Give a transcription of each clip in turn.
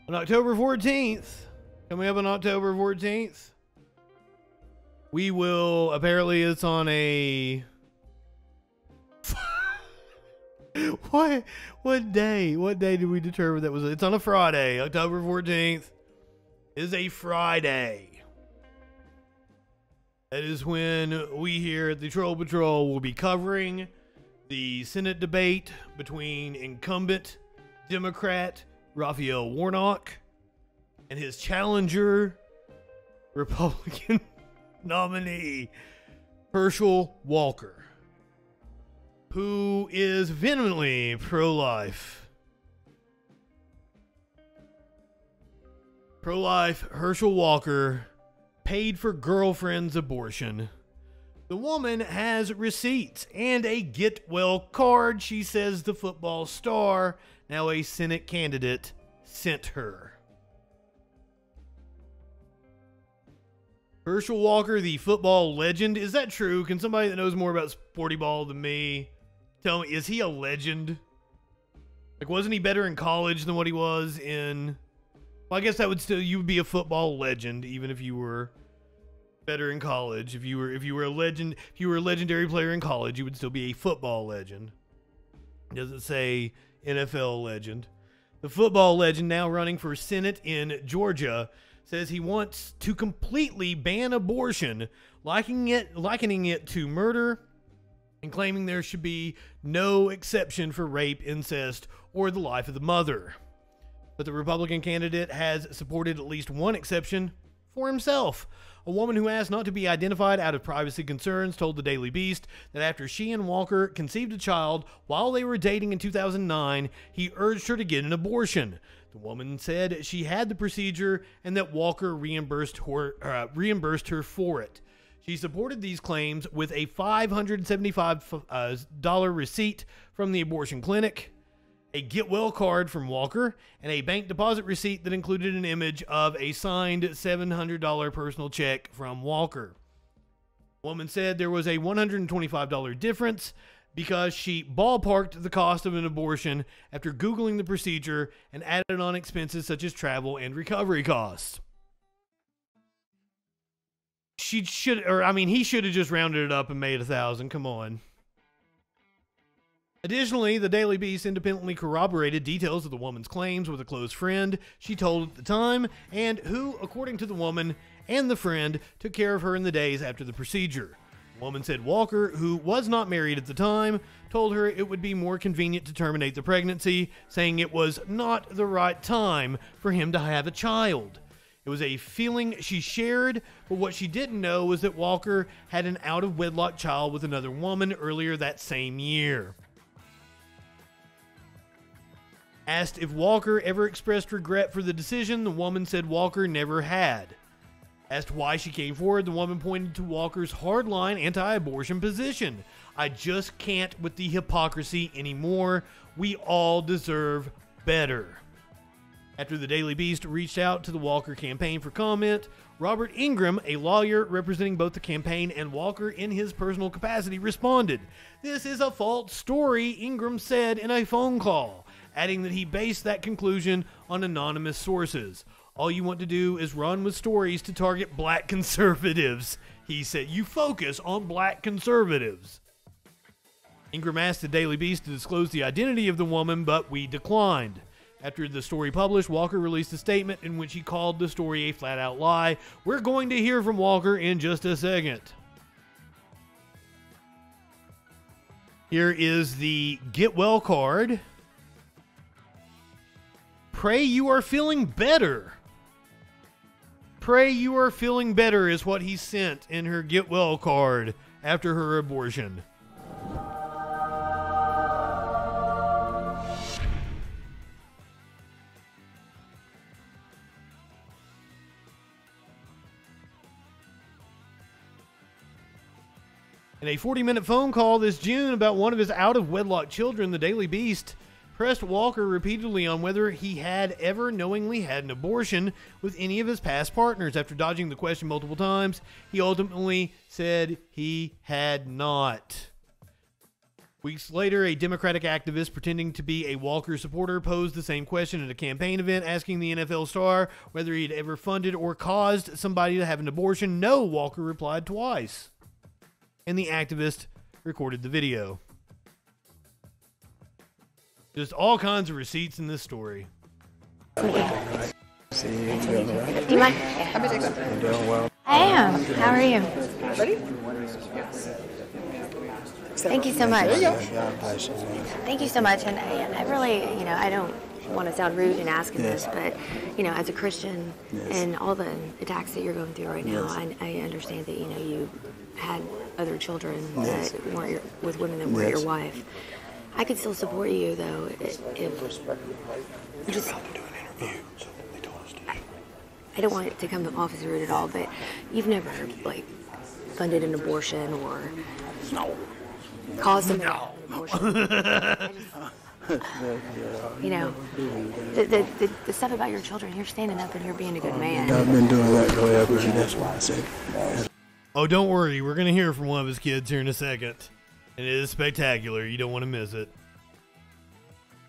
On October 14th, coming up on October 14th, we will, apparently it's on a, what day did we determine that was, it's on a Friday. October 14th is a Friday. That is when we here at the Troll Patrol will be covering the Senate debate between incumbent Democrat Raphael Warnock and his challenger, Republican nominee Herschel Walker, who is vehemently pro-life. Pro-life Herschel Walker paid for girlfriend's abortion. The woman has receipts and a get-well card she says the football star, now a Senate candidate, sent her. Herschel Walker, the football legend. Is that true? Can somebody that knows more about sporty ball than me tell me, is he a legend? Like, wasn't he better in college than what he was in... Well, I guess that would still... You would be a football legend, even if you were better in college. If you were a legend... If you were a legendary player in college, you would still be a football legend. It doesn't say NFL legend. The football legend, now running for Senate in Georgia, says he wants to completely ban abortion, likening it to murder, and claiming there should be no exception for rape, incest, or the life of the mother. But the Republican candidate has supported at least one exception for himself. A woman who asked not to be identified out of privacy concerns told the Daily Beast that after she and Walker conceived a child while they were dating in 2009, he urged her to get an abortion. The woman said she had the procedure and that Walker reimbursed her for it. She supported these claims with a $575 receipt from the abortion clinic, a get-well card from Walker, and a bank deposit receipt that included an image of a signed $700 personal check from Walker. The woman said there was a $125 difference because she ballparked the cost of an abortion after Googling the procedure and added on expenses such as travel and recovery costs. He should have just rounded it up and made $1,000. Come on. Additionally, the Daily Beast independently corroborated details of the woman's claims with a close friend she told at the time, and who, according to the woman and the friend, took care of her in the days after the procedure. The woman said Walker, who was not married at the time, told her it would be more convenient to terminate the pregnancy, saying it was not the right time for him to have a child. It was a feeling she shared, but what she didn't know was that Walker had an out-of-wedlock child with another woman earlier that same year. Asked if Walker ever expressed regret for the decision, the woman said Walker never had. Asked why she came forward, the woman pointed to Walker's hardline anti-abortion position. I just can't with the hypocrisy anymore. We all deserve better. After the Daily Beast reached out to the Walker campaign for comment, Robert Ingram, a lawyer representing both the campaign and Walker in his personal capacity, responded. This is a false story, Ingram said in a phone call, adding that he based that conclusion on anonymous sources. All you want to do is run with stories to target black conservatives, he said. You focus on black conservatives. Ingram asked the Daily Beast to disclose the identity of the woman, but we declined. After the story published, Walker released a statement in which he called the story a flat-out lie. We're going to hear from Walker in just a second. Here is the get well card. Pray you are feeling better. Pray you are feeling better is what he sent in her get well card after her abortion. In a 40-minute phone call this June about one of his out-of-wedlock children, the Daily Beast pressed Walker repeatedly on whether he had ever knowingly had an abortion with any of his past partners. After dodging the question multiple times, he ultimately said he had not. Weeks later, a Democratic activist pretending to be a Walker supporter posed the same question at a campaign event, asking the NFL star whether he had ever funded or caused somebody to have an abortion. No, Walker replied twice. And the activist recorded the video. Just all kinds of receipts in this story. Do you mind? I'm doing well. I am. How are you? Ready? Thank you so much. Thank you so much. And I really, I don't want to sound rude in asking this, but, as a Christian and all the attacks that you're going through right now, I understand that, you had other children that weren't with women that weren't your wife. I could still support you, though, if just... I don't want it to come off as rude at all, but you've never, funded an abortion or caused an abortion. The stuff about your children, you're standing up and you're being a good man. I've been doing that forever, and that's why I said. Oh, don't worry. We're going to hear from one of his kids here in a second. And it is spectacular. You don't want to miss it.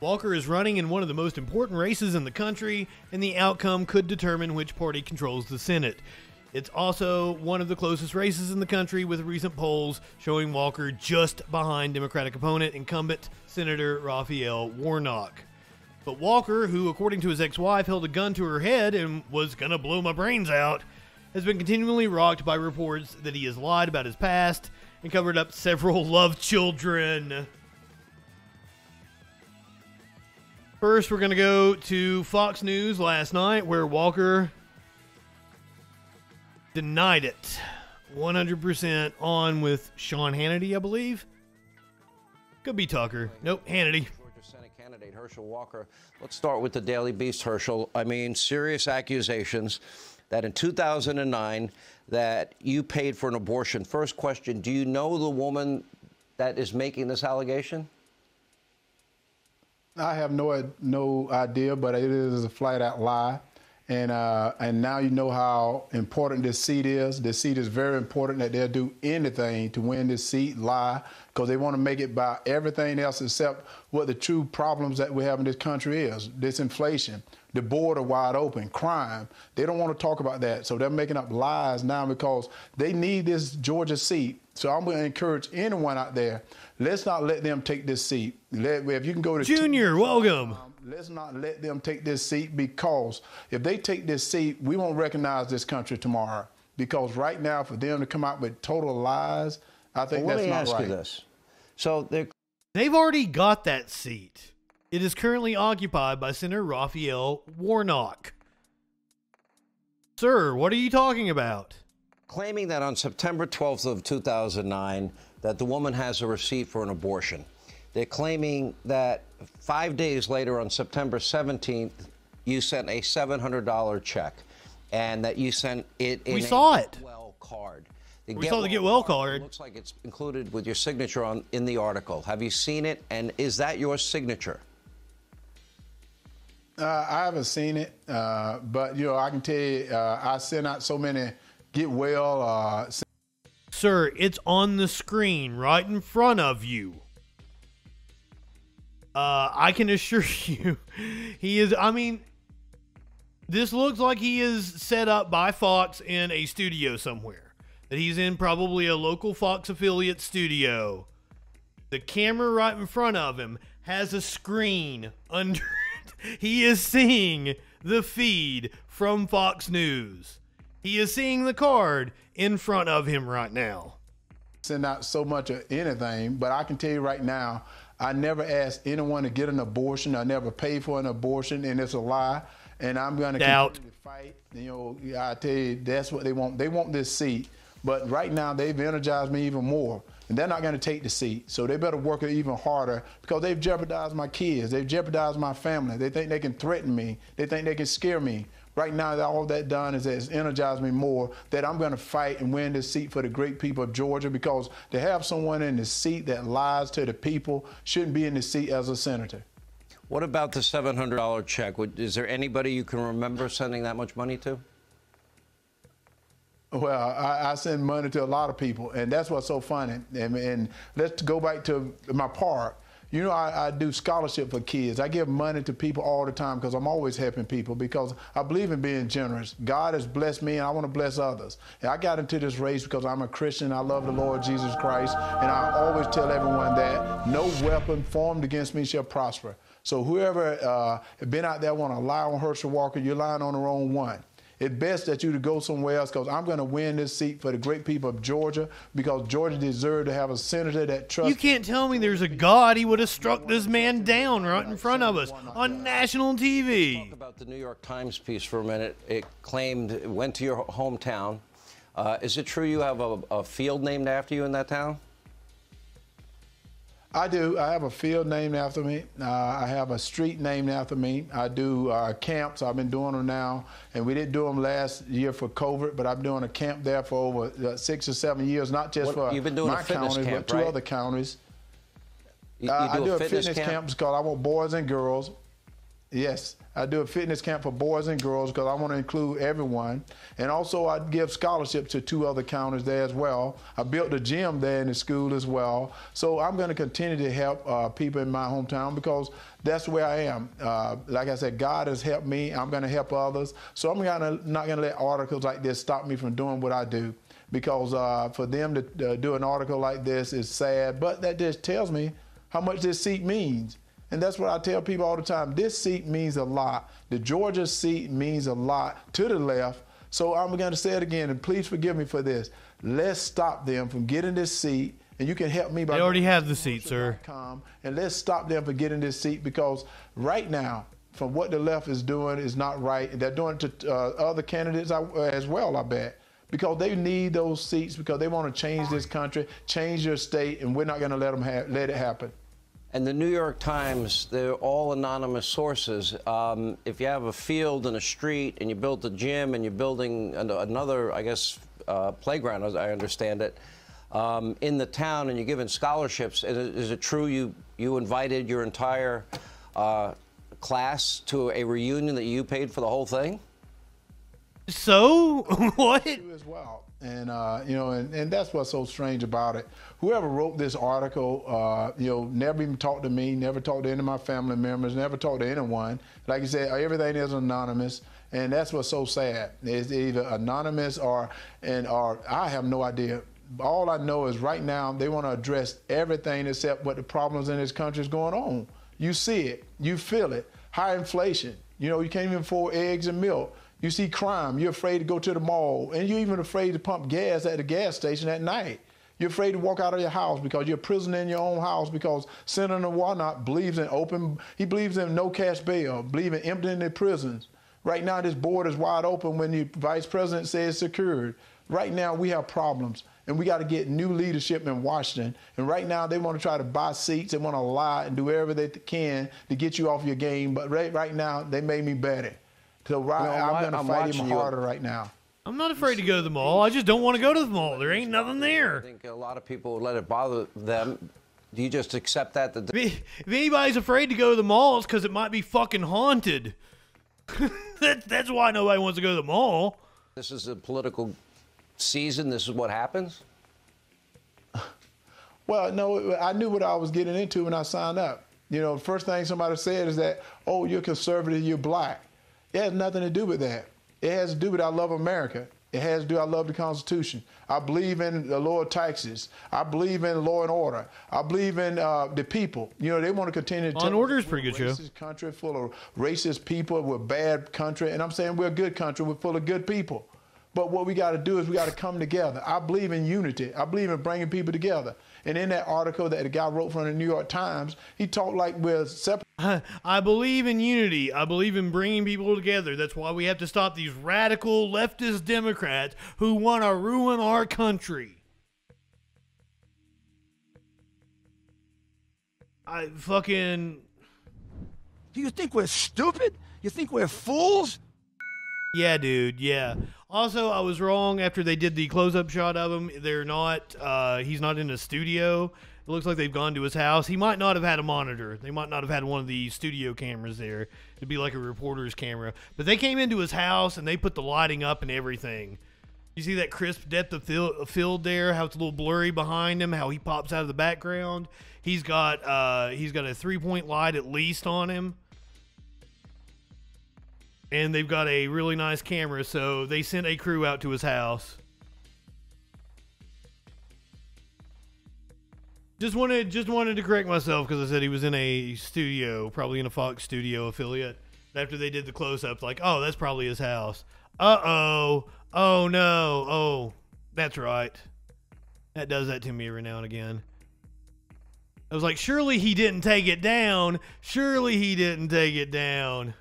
Walker is running in one of the most important races in the country, and the outcome could determine which party controls the Senate. It's also one of the closest races in the country, with recent polls showing Walker just behind Democratic opponent, incumbent Senator Raphael Warnock. But Walker, who, according to his ex-wife, held a gun to her head and was going to blow my brains out, has been continually rocked by reports that he has lied about his past and covered up several love children. First, we're going to go to Fox News last night, where Walker denied it. 100% on with Sean Hannity, I believe. Could be Tucker. Nope, Hannity. Georgia Senate candidate Herschel Walker. Let's start with the Daily Beast, Herschel. I mean, serious accusations that in 2009 that you paid for an abortion. First question, do you know the woman that is making this allegation? I have no idea, but it is a flat-out lie. And now you know how important this seat is. This seat is very important, that they'll do anything to win this seat, lie, because they want to make it by everything else except what the true problems that we have in this country is. This inflation, the border wide open, crime. They don't want to talk about that. So they're making up lies now because they need this Georgia seat. So I'm going to encourage anyone out there, let's not let them take this seat. If you can go to Junior, welcome. Let's not let them take this seat, because if they take this seat, we won't recognize this country tomorrow. Because right now, for them to come out with total lies, I think that's not right. Let me ask you this. So they've already got that seat. It is currently occupied by Senator Raphael Warnock. Sir, what are you talking about? Claiming that on September 12th of 2009, that the woman has a receipt for an abortion. They're claiming that 5 days later, on September 17th, you sent a $700 check, and that you sent it in a Get Well card. We saw the Get Well card. Looks like it's included with your signature in the article. Have you seen it, and is that your signature? I haven't seen it, but I can tell you, I sent out so many Get Well. Sir, it's on the screen right in front of you. I can assure you, he is, this looks like he is set up by Fox in a studio somewhere. That he's in probably a local Fox affiliate studio. The camera right in front of him has a screen under it. He is seeing the feed from Fox News. He is seeing the card in front of him right now. Send out so much of anything, but I can tell you right now, I never asked anyone to get an abortion. I never paid for an abortion, and it's a lie. And I'm going to continue to fight. I tell you, that's what they want. They want this seat. But right now, they've energized me even more. And they're not going to take the seat. So they better work it even harder, because they've jeopardized my kids. They've jeopardized my family. They think they can threaten me. They think they can scare me. Right now, all that done is it's energized me more, that I'm going to fight and win this seat for the great people of Georgia, because to have someone in the seat that lies to the people shouldn't be in the seat as a senator. What about the $700 check? Is there anybody you can remember sending that much money to? Well, I send money to a lot of people, and that's what's so funny. And let's go back to my part. You know, I do scholarship for kids. I give money to people all the time because I'm always helping people because I believe in being generous. God has blessed me, and I want to bless others. And I got into this race because I'm a Christian. I love the Lord Jesus Christ, and I always tell everyone that no weapon formed against me shall prosper. So whoever has been out there want to lie on Herschel Walker, you're lying on the wrong one. It's best that you to go somewhere else because I'm going to win this seat for the great people of Georgia because Georgia deserves to have a senator that trusts. You can't tell me there's a God. He would have struck this man down right in front of us on national TV. Talk about the New York Times piece for a minute. It claimed it went to your hometown. Is it true you have a field named after you in that town? I do. I have a field named after me. I have a street named after me. I do camps. I've been doing them now. And we didn't do them last year for COVID, but I'm doing a camp there for over 6 or 7 years, not just for you've been doing my a fitness county, camp, but two right? other counties. I do a fitness camp because I want boys and girls. Yes, I do a fitness camp for boys and girls because I want to include everyone. And also I give scholarships to 2 other counties there as well. I built a gym there in the school as well. So I'm going to continue to help people in my hometown because that's where I am. Like I said, God has helped me. I'm going to help others. So I'm not going to let articles like this stop me from doing what I do because for them to do an article like this is sad. But that just tells me how much this seat means. And that's what I tell people all the time. This seat means a lot. The Georgia seat means a lot to the left. So I'm going to say it again, and please forgive me for this. Let's stop them from getting this seat, and you can help me by. They already have the seat, sir. And let's stop them from getting this seat because right now, from what the left is doing is not right. They're doing it to other candidates as well, I bet. Because they need those seats because they want to change this country, change their state, and we're not going to let them let it happen. And the New York Times, they're all anonymous sources. If you have a field and a street and you built a gym and you're building another, I guess, playground, as I understand it, in the town and you're giving scholarships, is it true you invited your entire class to a reunion that you paid for the whole thing? So what? As well. And you know, and that's what's so strange about it. Whoever wrote this article, you know, never even talked to me, never talked to any of my family members, never talked to anyone. Like you said, everything is anonymous, and that's what's so sad. It's either anonymous or I have no idea. All I know is right now they want to address everything except what the problems in this country is going on. You see it, you feel it. High inflation. You know, you can't even afford eggs and milk. You see crime, you're afraid to go to the mall, and you're even afraid to pump gas at the gas station at night. You're afraid to walk out of your house because you're a prisoner in your own house because Senator Warnock believes in believes in no cash bail, believes in emptying the prisons. Right now, this board is wide open when the vice president says secured. Right now, we have problems, and we got to get new leadership in Washington. And right now, they want to try to buy seats. They want to lie and do whatever they can to get you off your game. But right now, they made me better. So I'm going to fight even harder right now. I'm not afraid to go to the mall. I just don't want to go to the mall. There ain't nothing there. I think a lot of people would let it bother them. Do you just accept that? If anybody's afraid to go to the mall, it's because it might be fucking haunted. That's why nobody wants to go to the mall. This is a political season. This is what happens? Well, no, I knew what I was getting into when I signed up. You know, the first thing somebody said is that, oh, you're conservative, you're black. It has nothing to do with that. It has to do with I love America. It has to do I love the Constitution. I believe in the lower taxes. I believe in law and order. I believe in the people. You know, they want to continue to Law and Order is pretty good show. Racist country full of racist people. We're a bad country. And I'm saying we're a good country. We're full of good people. But what we got to do is we got to come together. I believe in unity. I believe in bringing people together. And in that article that the guy wrote from the New York Times, he talked like we're separate. I believe in unity. I believe in bringing people together. That's why we have to stop these radical leftist Democrats who want to ruin our country. Do you think we're stupid? You think we're fools? Yeah, dude, yeah. Also, I was wrong after they did the close-up shot of him. They're not, he's not in a studio. It looks like they've gone to his house. He might not have had a monitor. They might not have had one of the studio cameras there. It'd be like a reporter's camera. But they came into his house, and they put the lighting up and everything. You see that crisp depth of field there? How it's a little blurry behind him? How he pops out of the background? He's got a 3-point light at least on him, and they've got a really nice camera. So they sent a crew out to his house. Just wanted to correct myself because I said he was in a studio, probably in a Fox studio affiliate. After they did the close-ups, like, oh, that's probably his house. Uh-oh. Oh, no. Oh, that's right. That does that to me every now and again. I was like, surely he didn't take it down. Surely he didn't take it down.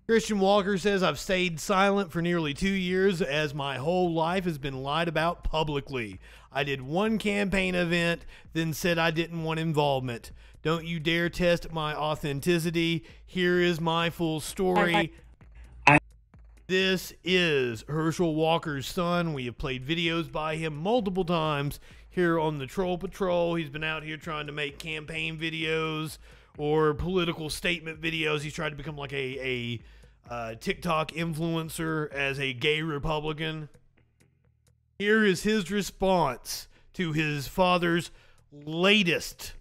Christian Walker says, I've stayed silent for nearly 2 years as my whole life has been lied about publicly. I did one campaign event, then said I didn't want involvement. Don't you dare test my authenticity. Here is my full story. This is Herschel Walker's son. We have played videos by him multiple times here on the Troll Patrol. He's been out here trying to make campaign videos or political statement videos. He's tried to become like a TikTok influencer as a gay Republican. Here is his response to his father's latest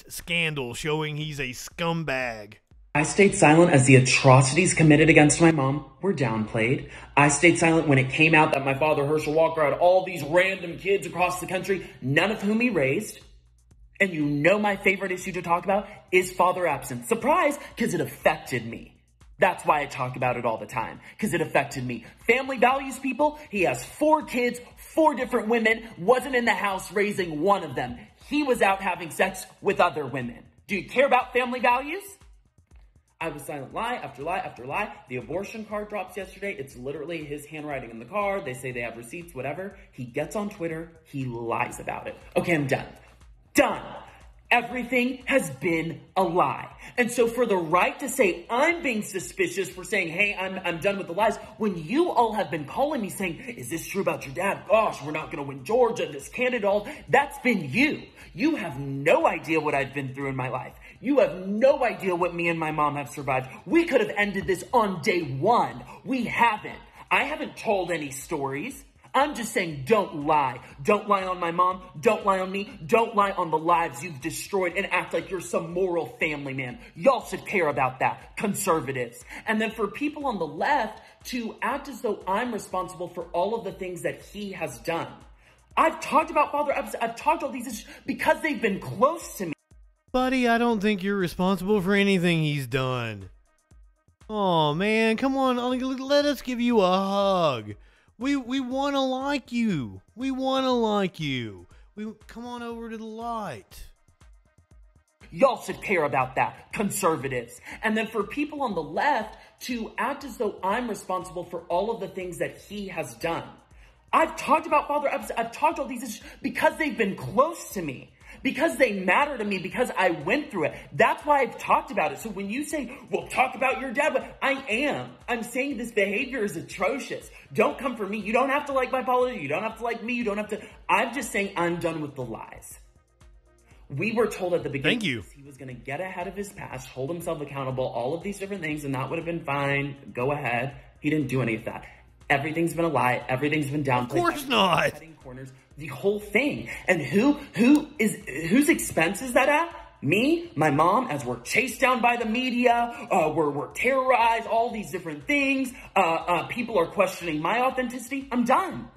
scandal showing he's a scumbag. I stayed silent as the atrocities committed against my mom were downplayed. I stayed silent when it came out that my father, Herschel Walker, had all these random kids across the country, none of whom he raised. And you know my favorite issue to talk about is father absence. Surprise, because it affected me. That's why I talk about it all the time, because it affected me. Family values, people. He has 4 kids, 4 different women, wasn't in the house raising one of them. He was out having sex with other women. Do you care about family values? I was silent, lie after lie after lie. The abortion card drops yesterday. It's literally his handwriting in the card. They say they have receipts, whatever. He gets on Twitter. He lies about it. Okay, I'm done. Done. Everything has been a lie. And so for the right to say I'm being suspicious for saying, hey, I'm done with the lies, when you all have been calling me saying, is this true about your dad? Gosh, we're not going to win Georgia, this candidate, all that's been you. You have no idea what I've been through in my life. You have no idea what me and my mom have survived. We could have ended this on day 1. We haven't. I haven't told any stories. I'm just saying don't lie. Don't lie on my mom. Don't lie on me. Don't lie on the lives you've destroyed and act like you're some moral family man. Y'all should care about that, conservatives. And then for people on the left to act as though I'm responsible for all of the things that he has done. I've talked about father absence. I've talked all these issues because they've been close to me. Buddy, I don't think you're responsible for anything he's done. Oh man, come on, let us give you a hug. We want to like you. We want to like you. Come on over to the light. Y'all should care about that, conservatives. And then for people on the left to act as though I'm responsible for all of the things that he has done. I've talked about father absence. I've talked all these issues because they've been close to me. Because they matter to me, because I went through it. That's why I've talked about it. So when you say, well, talk about your dad, but I am. I'm saying this behavior is atrocious. Don't come for me. You don't have to like my politics. You don't have to like me. You don't have to. I'm just saying I'm done with the lies. We were told at the beginning he was going to get ahead of his past, hold himself accountable, all of these different things, and that would have been fine. Go ahead. He didn't do any of that. Everything's been a lie. Everything's been downplayed. Of course not. Cutting corners. The whole thing. And whose expense is that at? Me, my mom, as we're chased down by the media, we're terrorized, all these different things. People are questioning my authenticity. I'm done.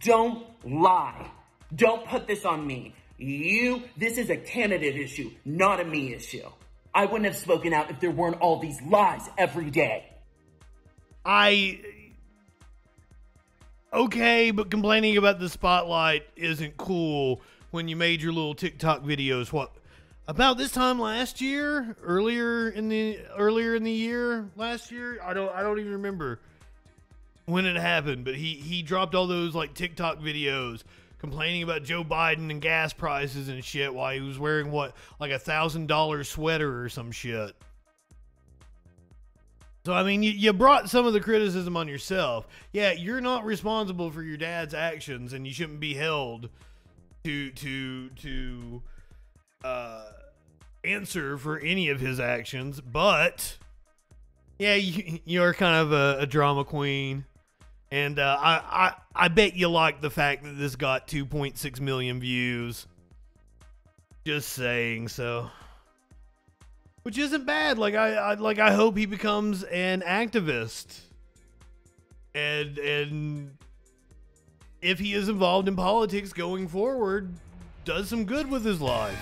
Don't lie. Don't put this on me. This is a candidate issue, not a me issue. I wouldn't have spoken out if there weren't all these lies every day. Okay, but complaining about the spotlight isn't cool when you made your little TikTok videos. What, about this time last year? Earlier in the year last year? I don't even remember when it happened, but he dropped all those like TikTok videos complaining about Joe Biden and gas prices and shit while he was wearing what, like $1,000 sweater or some shit. So, I mean, you brought some of the criticism on yourself. Yeah, you're not responsible for your dad's actions, and you shouldn't be held to answer for any of his actions. But, yeah, you're kind of a drama queen. And I I bet you like the fact that this got 2.6 million views. Just saying, so. Which isn't bad. Like I hope he becomes an activist. And if he is involved in politics going forward, does some good with his life.